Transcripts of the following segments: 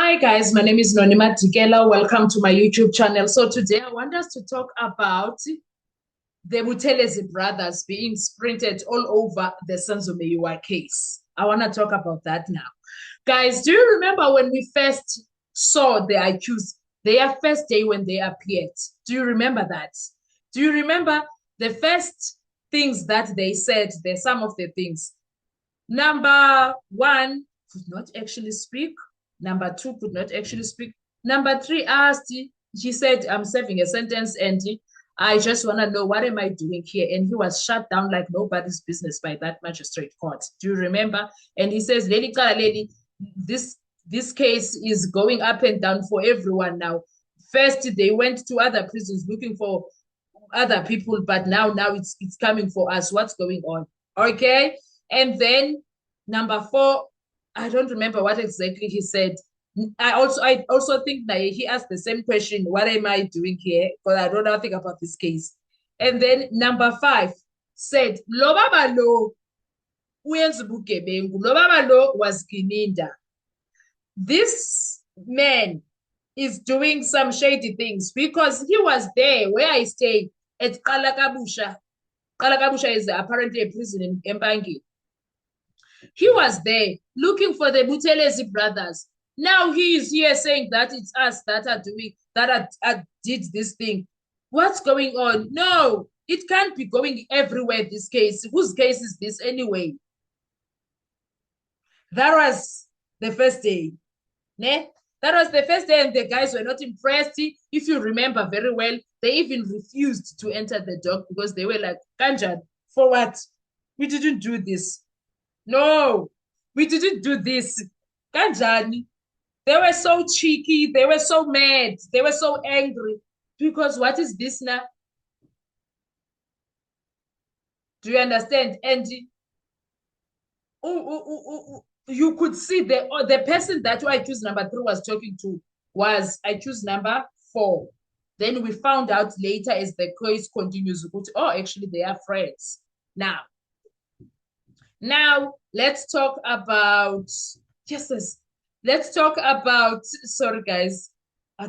Hi guys, my name is Nonima Tikela. Welcome to my YouTube channel. So today I want us to talk about the Buthelezi brothers being sprinted all over the Senzo Meyiwa case. I want to talk about that now. Guys, do you remember when we first saw the accused, their first day when they appeared? Do you remember that? Do you remember the first things that they said, some of the things? Number one, could not actually speak. Number two, could not actually speak. Number three asked, she said, I'm serving a sentence and I just want to know what am I doing here? And he was shut down like nobody's business by that magistrate court. Do you remember? And he says, Lady, this case is going up and down for everyone now. First, they went to other prisons looking for other people, but now it's coming for us. What's going on? Okay. And then number four, I don't remember what exactly he said. I also think that he asked the same question, what am I doing here? Because I don't know nothing about this case. And then number five said, Lo baba lo was Kininda. This man is doing some shady things because he was there where I stay at Kalakabusha. Kalakabusha is apparently a prison in Mpangi. He was there looking for the Buthelezi brothers. Now he is here saying that it's us that are doing that did this thing. What's going on? No, it can't be going everywhere. This case, whose case is this anyway? That was the first day. Ne? That was the first day, and the guys were not impressed. If you remember very well, they even refused to enter the dock because they were like, Kanjan, for what? We didn't do this. No, we didn't do this. Kanjani. They were so cheeky. They were so mad. They were so angry. Because what is this now? Do you understand? And you could see the person that I choose number 3 was talking to was I choose number 4. Then we found out later as the case continues, oh, actually they are friends. Now, let's talk about, let's talk about, sorry guys,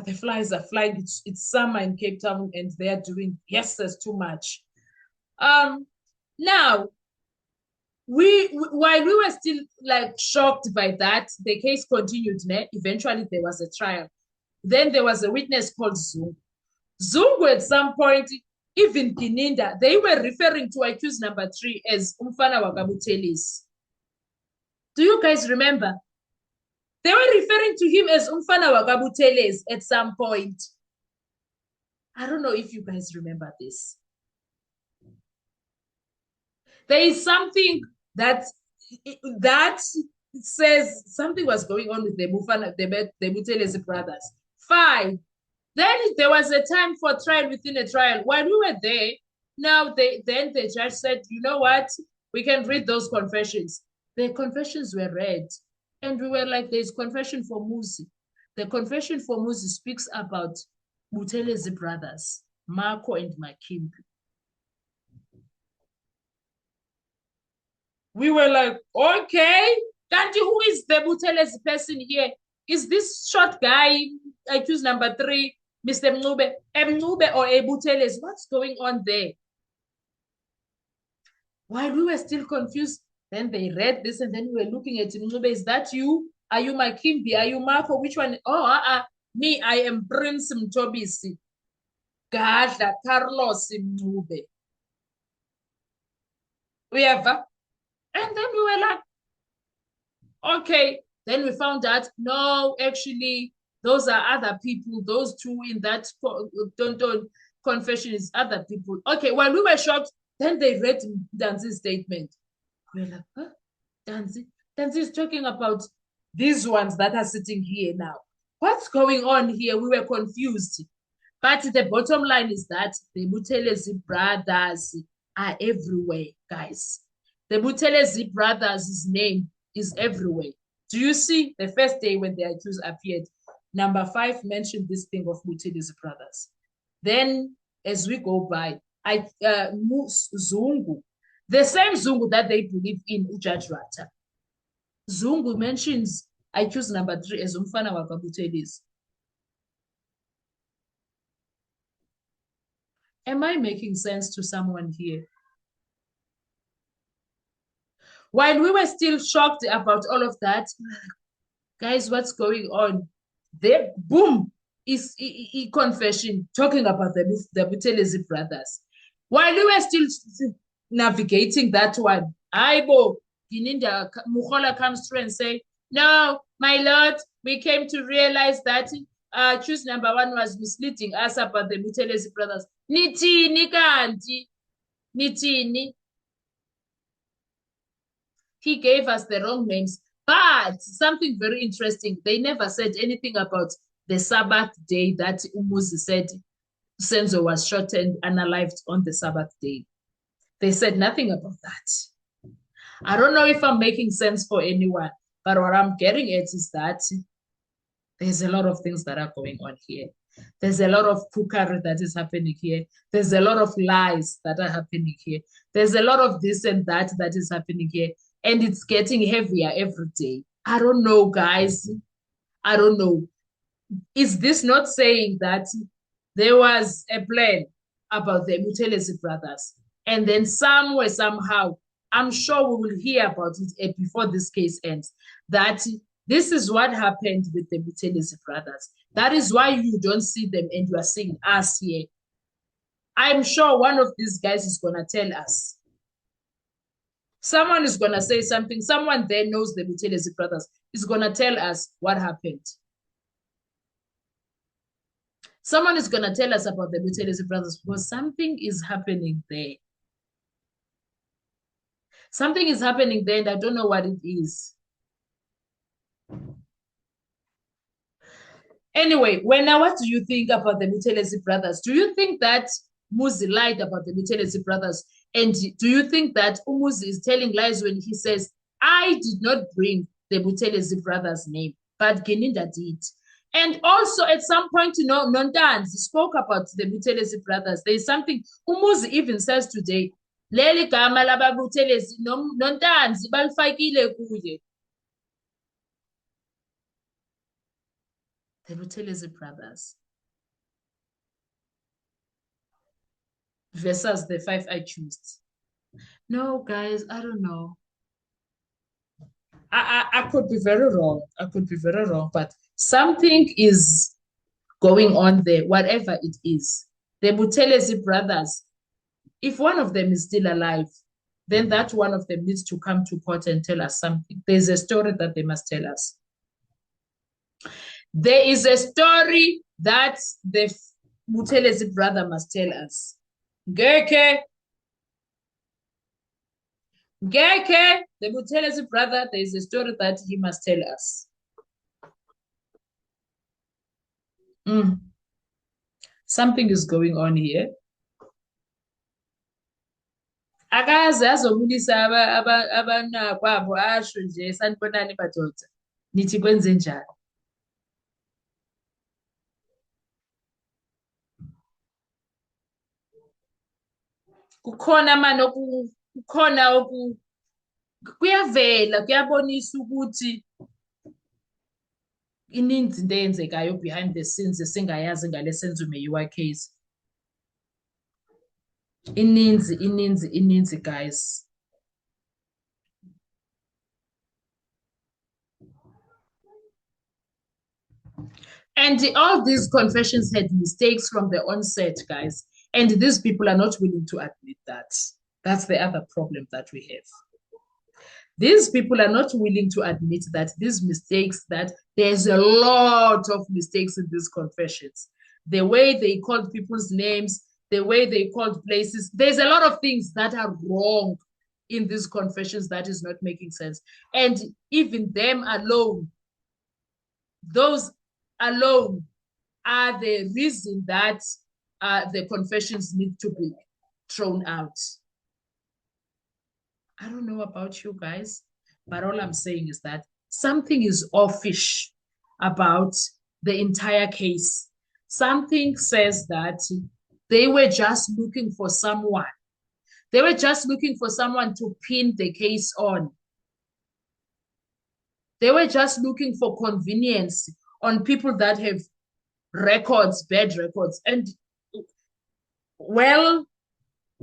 the flies are flying. It's summer in Cape Town and they are doing, there's too much. Now, while we were still like shocked by that, the case continued. Eventually, there was a trial. Then there was a witness called Zungu. Zungu at some point, even Kininda, they were referring to accused number 3 as Umfana Wakabuthelis. Do you guys remember? They were referring to him as Umfana Wakabuthelis at some point. I don't know if you guys remember this. There is something that says something was going on with the Buthelezi brothers. 5. Then there was a time for trial within a trial. While we were there, now then the judge said, you know what? We can read those confessions. The confessions were read. And we were like, there's confession for Muzi. The confession for Muzi speaks about Buthelezi brothers, Marco and Makimpi. We were like, okay, Kanti, who is the Buthelezi person here? Is this short guy, I choose number 3, Mr. Mnube, Mnube or Buthelezi? What's going on there? While we were still confused, then they read this and then we were looking at Mnube. Is that you? Are you Makimbi? Are you Marco? Which one? Oh, me, I am Prince Mtobisi. Gadla Carlos Mnube. We have. And then we were like, okay. Then we found out, no, actually, those are other people. Those 2 in that confession is other people. Okay, while we were shocked, then they read Danzi's statement. We were like, huh? Danzi is talking about these ones that are sitting here now. What's going on here? We were confused. But the bottom line is that the Buthelezi brothers are everywhere, guys. The Buthelezi brothers' name is everywhere. Do you see the first day when the accused appeared? Number 5 mentioned this thing of Buthelezi brothers. Then, as we go by, Zungu, the same Zungu that they believe in, Judge Rata. Zungu mentions I choose number 3 as umfana wakwaButhelezi. Am I making sense to someone here? While we were still shocked about all of that, guys, what's going on? There, boom, is confession talking about the Buthelezi brothers. While we were still navigating that one, Aibo, Gininda Mukola comes through and say, no, my lord, we came to realize that choose number 1 was misleading us about the Buthelezi brothers. Nitini kanti, nitini. He gave us the wrong names. But something very interesting, they never said anything about the Sabbath day that Umuzi said Senzo was shot and unalived on the Sabbath day. They said nothing about that. I don't know if I'm making sense for anyone, but what I'm getting at is that there's a lot of things that are going on here. There's a lot of cookery that is happening here. There's a lot of lies that are happening here. There's a lot of this and that is happening here. And it's getting heavier every day. I don't know, guys. I don't know. Is this not saying that there was a plan about the Buthelezi brothers? And then somewhere, somehow, I'm sure we will hear about it before this case ends, that this is what happened with the Buthelezi brothers. That is why you don't see them and you are seeing us here. I'm sure one of these guys is going to tell us. Someone is going to say something. Someone there knows the Buthelezi brothers is going to tell us what happened. Someone is going to tell us about the Buthelezi brothers because something is happening there. Something is happening there and I don't know what it is. Anyway, what do you think about the Buthelezi brothers? Do you think that Muzi lied about the Buthelezi brothers? And do you think that Umuzi is telling lies when he says, I did not bring the Buthelezi brothers' name, but Gininda did? And also at some point, Nontanzi spoke about the Buthelezi brothers. There is something Umuzi even says today, Leli gama laba Buthelezi Nontanzi balifakile kuye. The Buthelezi brothers versus the 5 I choose. No, guys, I don't know. I could be very wrong. I could be very wrong, but something is going on there, whatever it is. The Buthelezi brothers, if one of them is still alive, then that one of them needs to come to court and tell us something. There's a story that they must tell us. There is a story that the Buthelezi brother must tell us. Geke, the Buthelezi brother, there is a story that he must tell us. Something is going on here. Akaze azobulisa abanakwabo asho nje sanibonani madoda. Nithi kwenze njani? Kukhona manje kukhona kuyavela kuyabonisa ukuthi ininzi into eyenzekayo behind the scenes esingayazi ngale Senzo Meyiwa case. Ininzi guys. And all these confessions had mistakes from the onset, guys. And these people are not willing to admit that. That's the other problem that we have. These people are not willing to admit that these mistakes, that there's a lot of mistakes in these confessions. The way they called people's names, the way they called places, there's a lot of things that are wrong in these confessions that is not making sense. And even them alone, those alone are the reason that the confessions need to be thrown out. I don't know about you guys, but all I'm saying is that something is offish about the entire case. Something says that they were just looking for someone. They were just looking for someone to pin the case on. They were just looking for convenience on people that have records, bad records. And well,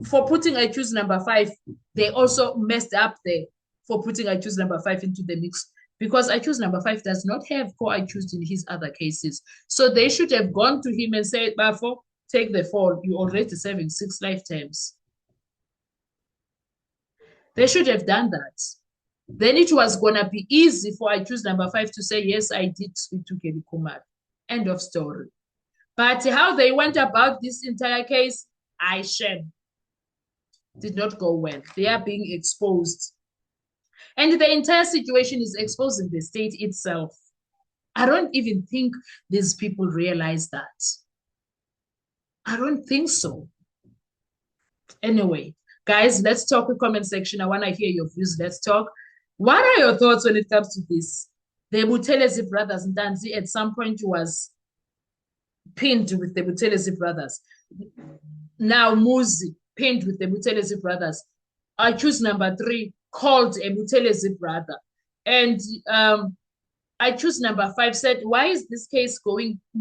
for putting accused number 5, they also messed up there for putting accused number 5 into the mix because accused number 5 does not have co-accused in his other cases. So they should have gone to him and said, Bafo, take the fall. You're already serving 6 lifetimes. They should have done that. Then it was going to be easy for accused number 5 to say, yes, I did speak to Kelly Kumar. End of story. But how they went about this entire case, I shame. Did not go well. They are being exposed. And the entire situation is exposing the state itself. I don't even think these people realize that. I don't think so. Anyway, guys, let's talk in the comment section. I want to hear your views. Let's talk. What are your thoughts when it comes to this? The Buthelezi brothers, Ntanzi at some point was pinned with the Buthelezi brothers. Now Muzi pinned with the Buthelezi brothers. I choose number 3, called a Buthelezi brother. And I choose number 5, said, why is this case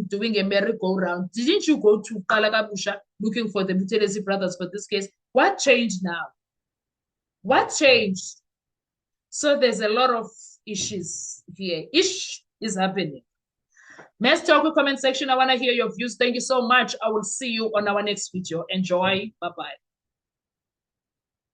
doing a merry-go-round? Didn't you go to Kalakabusha looking for the Buthelezi brothers for this case? What changed now? What changed? So there's a lot of issues here. Ish is happening. Let's talk in the comment section. I want to hear your views. Thank you so much. I will see you on our next video. Enjoy. Bye-bye.